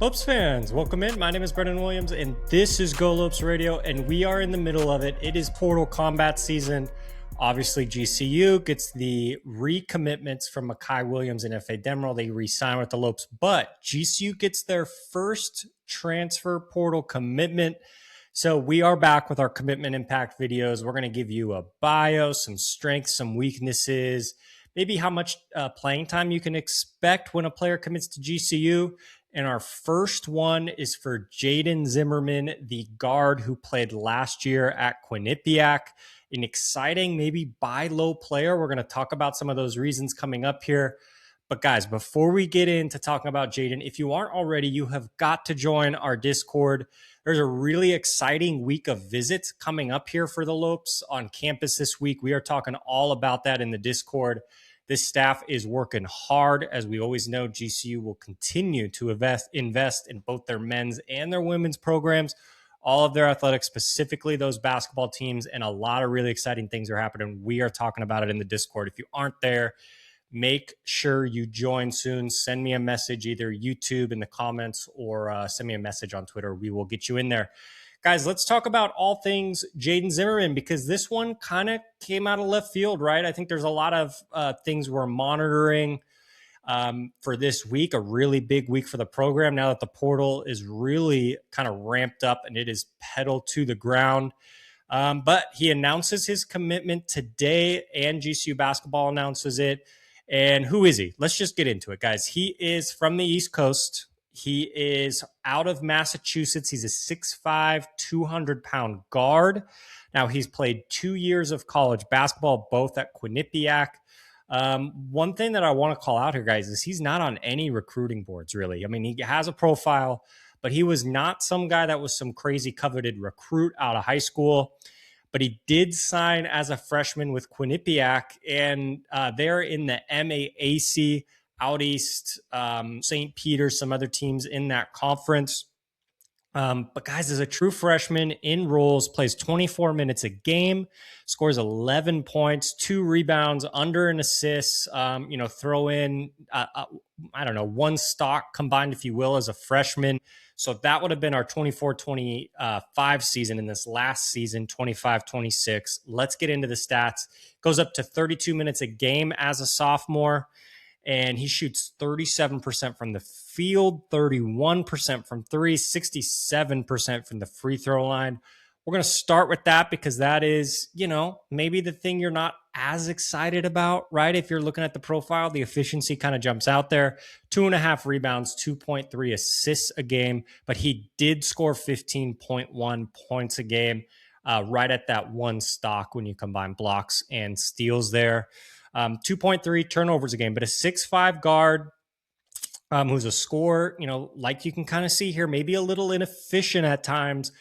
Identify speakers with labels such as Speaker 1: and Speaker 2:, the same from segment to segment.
Speaker 1: Lopes fans, welcome in. My name is Brennan Williams, and this is Go Lopes Radio, and we are in the middle of it. It is Portal Combat season. Obviously, GCU gets the recommitments from Makai Williams and F.A. Demerol. They re-sign with the Lopes, but GCU gets their first transfer portal commitment. So we are back with our commitment impact videos. We're going to give you a bio, some strengths, some weaknesses, maybe how much playing time you can expect when a player commits to GCU. And our first one is for Jaden Zimmerman, the guard who played last year at Quinnipiac. An exciting, maybe buy low player. We're going to talk about some of those reasons coming up here. But guys, before we get into talking about Jaden, if you aren't already, you have got to join our Discord. There's a really exciting week of visits coming up here for the Lopes on campus this week. We are talking all about that in the Discord. This staff is working hard. As we always know, GCU will continue to invest in both their men's and their women's programs, all of their athletics, specifically those basketball teams, and a lot of really exciting things are happening. We are talking about it in the Discord. If you aren't there, make sure you join soon. Send me a message, either YouTube in the comments or send me a message on Twitter. We will get you in there. Guys, let's talk about all things Jaden Zimmerman, because this one kind of came out of left field, right? I think there's a lot of things we're monitoring for this week, a really big week for the program now that the portal is really kind of ramped up and it is pedal to the ground. But he announces his commitment today, and GCU basketball announces it. And who is he? Let's just get into it, guys. He is from the East Coast. He is out of Massachusetts. He's a 6'5", 200-pound guard. Now, he's played 2 years of college basketball, both at Quinnipiac. One thing that I want to call out here, guys, is he's not on any recruiting boards, really. I mean, he has a profile, but he was not some guy that was some crazy coveted recruit out of high school. But he did sign as a freshman with Quinnipiac, and they're in the MAAC out east, St. Peter, some other teams in that conference. But guys, as a true freshman in roles, plays 24 minutes a game, scores 11 points, 2 rebounds, under an assist, throw in, one stock combined, if you will, as a freshman. So that would have been our 24-25 season in this last season, 25-26. Let's get into the stats. Goes up to 32 minutes a game as a sophomore. And he shoots 37% from the field, 31% from three, 67% from the free throw line. We're going to start with that because that is, maybe the thing you're not as excited about, right? If you're looking at the profile, the efficiency kind of jumps out there. 2.5 rebounds, 2.3 assists a game, but he did score 15.1 points a game, right at that one stock when you combine blocks and steals there. 2.3 turnovers a game, but a 6'5" guard who's a scorer, like you can kind of see here, maybe a little inefficient at times,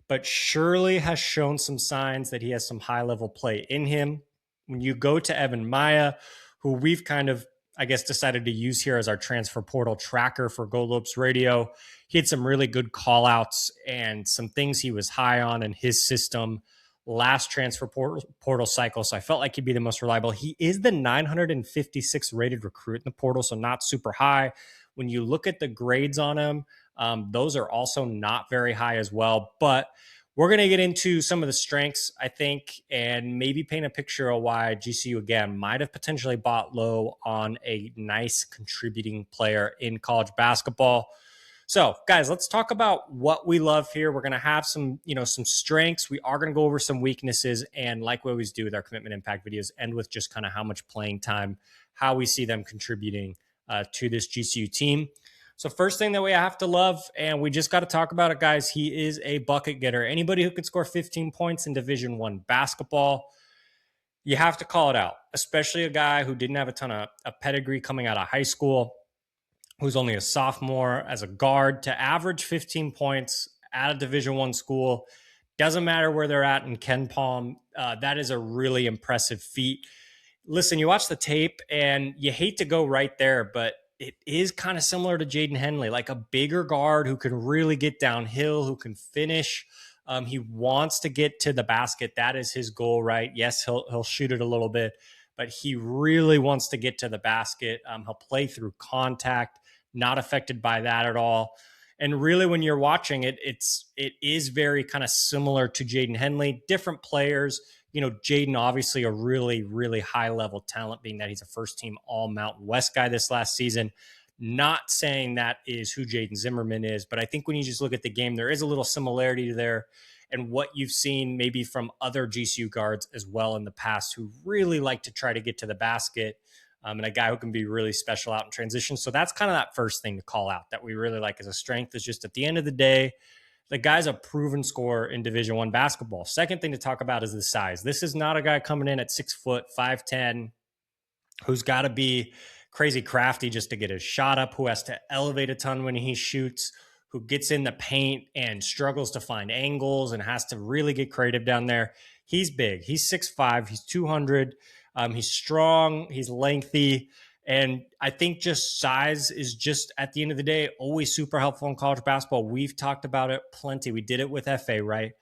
Speaker 1: but surely has shown some signs that he has some high-level play in him. When you go to Evan Maya, who we've kind of, decided to use here as our transfer portal tracker for Go Lopes Radio, he had some really good call-outs and some things he was high on in his system last transfer portal cycle. So I felt like he'd be the most reliable. He is the 956 rated recruit in the portal, so not super high. When you look at the grades on him, those are also not very high as well. But we're going to get into some of the strengths, I think, and maybe paint a picture of why GCU, again, might have potentially bought low on a nice contributing player in college basketball. So, guys, let's talk about what we love here. We're going to have some strengths. We are going to go over some weaknesses, and like we always do with our commitment impact videos, end with just kind of how much playing time, how we see them contributing to this GCU team. So first thing that we have to love, and we just got to talk about it, guys, he is a bucket getter. Anybody who could score 15 points in Division I basketball, you have to call it out, especially a guy who didn't have a ton of pedigree coming out of high school, who's only a sophomore as a guard, to average 15 points at a Division I school. Doesn't matter where they're at in Ken Palm. That is a really impressive feat. Listen, you watch the tape and you hate to go right there, but it is kind of similar to Jaden Henley, like a bigger guard who can really get downhill, who can finish. He wants to get to the basket. That is his goal, right? Yes, he'll shoot it a little bit, but he really wants to get to the basket. He'll play through contact, not affected by that at all. And really, when you're watching it, it is very kind of similar to Jaden Henley, different players. Jaden obviously a really, really high level talent, being that he's a first team all Mountain West guy this last season. Not saying that is who Jaden Zimmerman is, but I think when you just look at the game, there is a little similarity there and what you've seen maybe from other GCU guards as well in the past who really like to try to get to the basket, and a guy who can be really special out in transition. So that's kind of that first thing to call out that we really like as a strength is just at the end of the day, the guy's a proven scorer in Division I basketball. Second thing to talk about is the size. This is not a guy coming in at 6 foot, 5'10", who's got to be crazy crafty just to get his shot up, who has to elevate a ton when he shoots, who gets in the paint and struggles to find angles and has to really get creative down there. He's big. He's 6'5". He's 200. He's strong. He's lengthy. And I think just size is just, at the end of the day, always super helpful in college basketball. We've talked about it plenty. We did it with FA, right?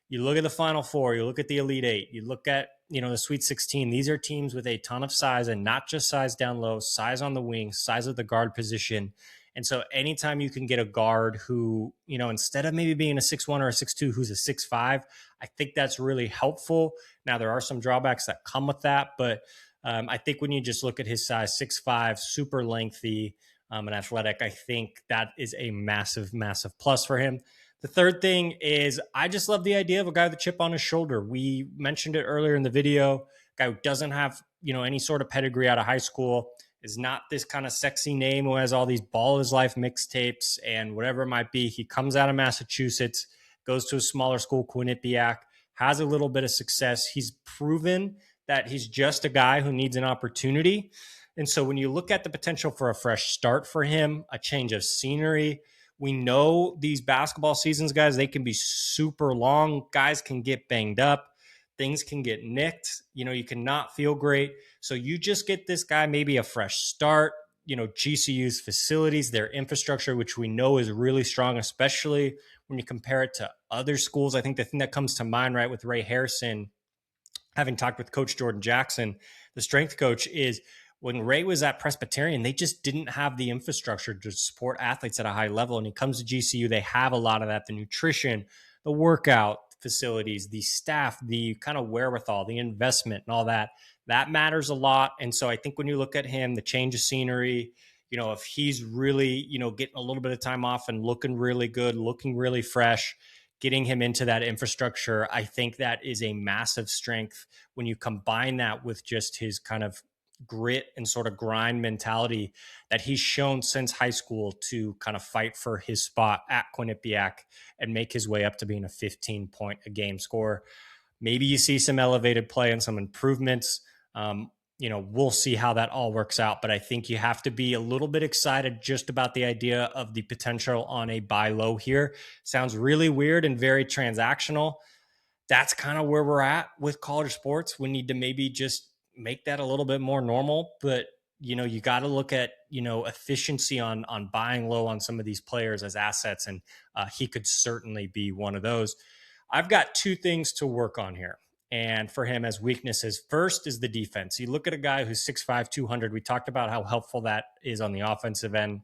Speaker 1: You look at the Final Four, you look at the Elite Eight, you look at, the Sweet 16. These are teams with a ton of size, and not just size down low, size on the wing, size of the guard position. And so anytime you can get a guard who, instead of maybe being a 6'1" or a 6'2", who's a 6'5", I think that's really helpful. Now, there are some drawbacks that come with that, but I think when you just look at his size, 6'5", super lengthy and athletic, I think that is a massive, massive plus for him. The third thing is I just love the idea of a guy with a chip on his shoulder. We mentioned it earlier in the video, guy who doesn't have, any sort of pedigree out of high school, is not this kind of sexy name who has all these Ball His Life mixtapes and whatever it might be. He comes out of Massachusetts, goes to a smaller school, Quinnipiac, has a little bit of success. He's proven that he's just a guy who needs an opportunity. And so when you look at the potential for a fresh start for him, a change of scenery, we know these basketball seasons, guys, they can be super long. Guys can get banged up. Things can get nicked. You cannot feel great. So you just get this guy maybe a fresh start. GCU's facilities, their infrastructure, which we know is really strong, especially when you compare it to other schools. I think the thing that comes to mind, right, with Ray Harrison, having talked with Coach Jordan Jackson, the strength coach, is when Ray was at Presbyterian, they just didn't have the infrastructure to support athletes at a high level. And he comes to GCU, they have a lot of that, the nutrition, the workout facilities, the staff, the kind of wherewithal, the investment and all that. That matters a lot. And so I think when you look at him, the change of scenery, if he's really, getting a little bit of time off and looking really good, looking really fresh, getting him into that infrastructure, I think that is a massive strength when you combine that with just his kind of grit and sort of grind mentality that he's shown since high school to kind of fight for his spot at Quinnipiac and make his way up to being a 15-point a game scorer. Maybe you see some elevated play and some improvements. We'll see how that all works out, but I think you have to be a little bit excited just about the idea of the potential on a buy low here. Sounds really weird and very transactional. That's kind of where we're at with college sports. We need to maybe just make that a little bit more normal, but you got to look at efficiency on buying low on some of these players as assets, and he could certainly be one of those. I've got two things to work on here, and for him as weaknesses. First is the defense. You look at a guy who's 6'5", 200. We talked about how helpful that is on the offensive end.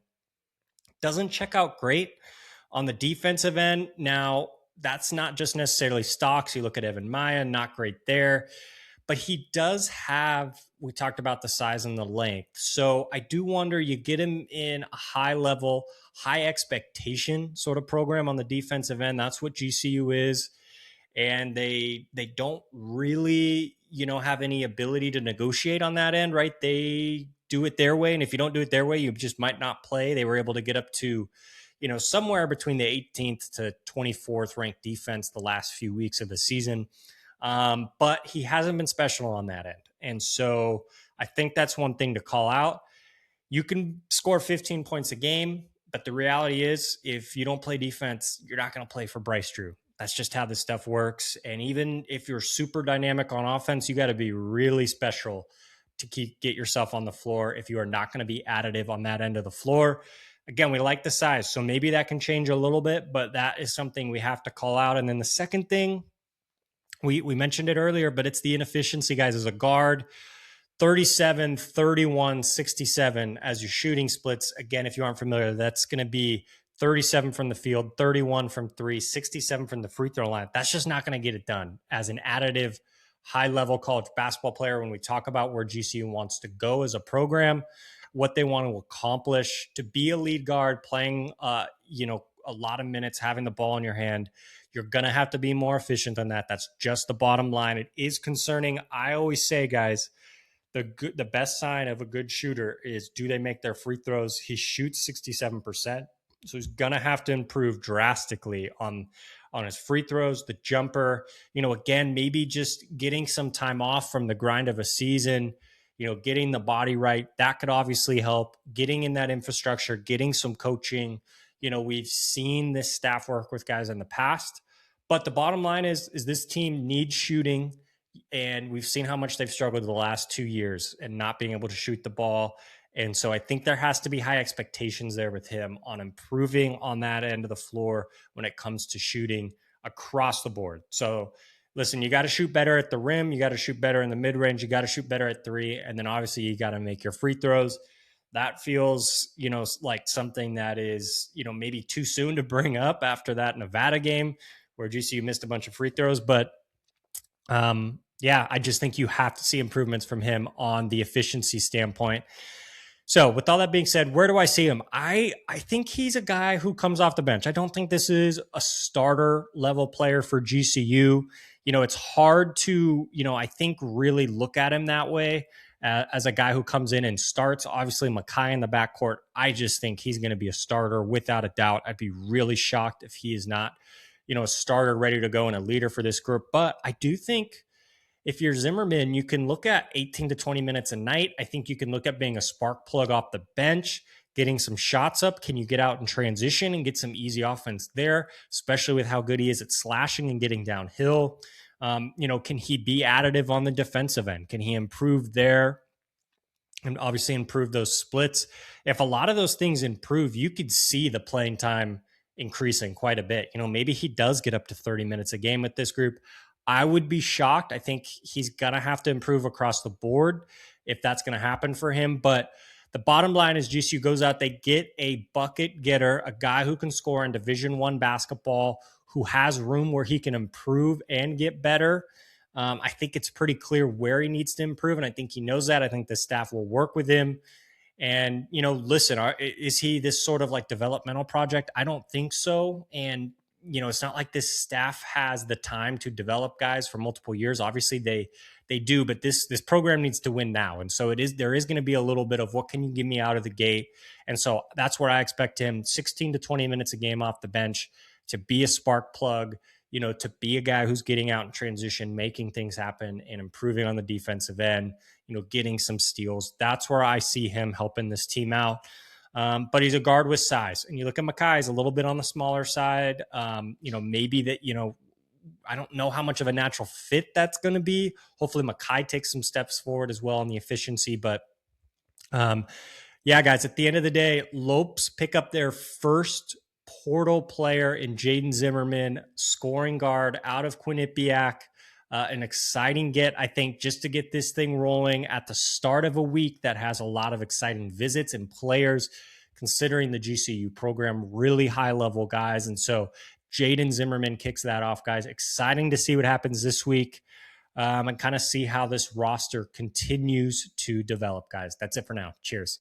Speaker 1: Doesn't check out great on the defensive end. Now, that's not just necessarily stocks. You look at Evan Maya, not great there. But he does have, we talked about the size and the length. So I do wonder, you get him in a high level, high expectation sort of program on the defensive end. That's what GCU is. And they don't really, have any ability to negotiate on that end, right? They do it their way. And if you don't do it their way, you just might not play. They were able to get up to, somewhere between the 18th to 24th ranked defense the last few weeks of the season. But he hasn't been special on that end. And so I think that's one thing to call out. You can score 15 points a game, but the reality is if you don't play defense, you're not going to play for Bryce Drew. That's just how this stuff works. And even if you're super dynamic on offense, you got to be really special to get yourself on the floor if you are not going to be additive on that end of the floor. Again, we like the size, so maybe that can change a little bit, but that is something we have to call out. And then the second thing, we mentioned it earlier, but it's the inefficiency, guys, as a guard. 37, 31, 67 as your shooting splits. Again, if you aren't familiar, that's going to be 37 from the field, 31 from three, 67 from the free throw line. That's just not going to get it done. As an additive, high level college basketball player, when we talk about where GCU wants to go as a program, what they want to accomplish, to be a lead guard, playing, a lot of minutes, having the ball in your hand, you're going to have to be more efficient than that. That's just the bottom line. It is concerning. I always say, guys, the best sign of a good shooter is, do they make their free throws? He shoots 67%. So he's going to have to improve drastically on his free throws, the jumper, again, maybe just getting some time off from the grind of a season, getting the body right. That could obviously help. Getting in that infrastructure, getting some coaching. We've seen this staff work with guys in the past, but the bottom line is this team needs shooting. And we've seen how much they've struggled the last 2 years and not being able to shoot the ball. And so I think there has to be high expectations there with him on improving on that end of the floor when it comes to shooting across the board. So listen, you got to shoot better at the rim. You got to shoot better in the mid range. You got to shoot better at three. And then obviously you got to make your free throws. That feels, like something that is, maybe too soon to bring up after that Nevada game where GCU missed a bunch of free throws. But I just think you have to see improvements from him on the efficiency standpoint. So with all that being said, where do I see him? I think he's a guy who comes off the bench. I don't think this is a starter level player for GCU. It's hard to, I think really look at him that way as a guy who comes in and starts. Obviously, Makai in the backcourt, I just think he's going to be a starter without a doubt. I'd be really shocked if he is not, a starter ready to go and a leader for this group. But I do think if you're Zimmerman, you can look at 18 to 20 minutes a night. I think you can look at being a spark plug off the bench, getting some shots up. Can you get out and transition and get some easy offense there, especially with how good he is at slashing and getting downhill? Can he be additive on the defensive end? Can he improve there? And obviously improve those splits. If a lot of those things improve, you could see the playing time increasing quite a bit. Maybe he does get up to 30 minutes a game with this group. I would be shocked. I think he's going to have to improve across the board if that's going to happen for him. But the bottom line is GCU goes out, they get a bucket getter, a guy who can score in Division I basketball, who has room where he can improve and get better. I think it's pretty clear where he needs to improve, and I think he knows that. I think the staff will work with him. And, listen, is he this sort of like developmental project? I don't think so. And, it's not like this staff has the time to develop guys for multiple years. Obviously they do, but this program needs to win now. And so there is going to be a little bit of what can you give me out of the gate? And so that's where I expect him 16 to 20 minutes a game off the bench to be a spark plug, to be a guy who's getting out in transition, making things happen and improving on the defensive end, getting some steals. That's where I see him helping this team out. But he's a guard with size. And you look at Makai, he's a little bit on the smaller side. Maybe that, I don't know how much of a natural fit that's going to be. Hopefully Makai takes some steps forward as well on the efficiency. But guys, at the end of the day, Lopes pick up their first portal player in Jaden Zimmerman, scoring guard out of Quinnipiac. An exciting get, I think, just to get this thing rolling at the start of a week that has a lot of exciting visits and players, considering the GCU program, really high-level guys. And so Jaden Zimmerman kicks that off, guys. Exciting to see what happens this week and kind of see how this roster continues to develop, guys. That's it for now. Cheers.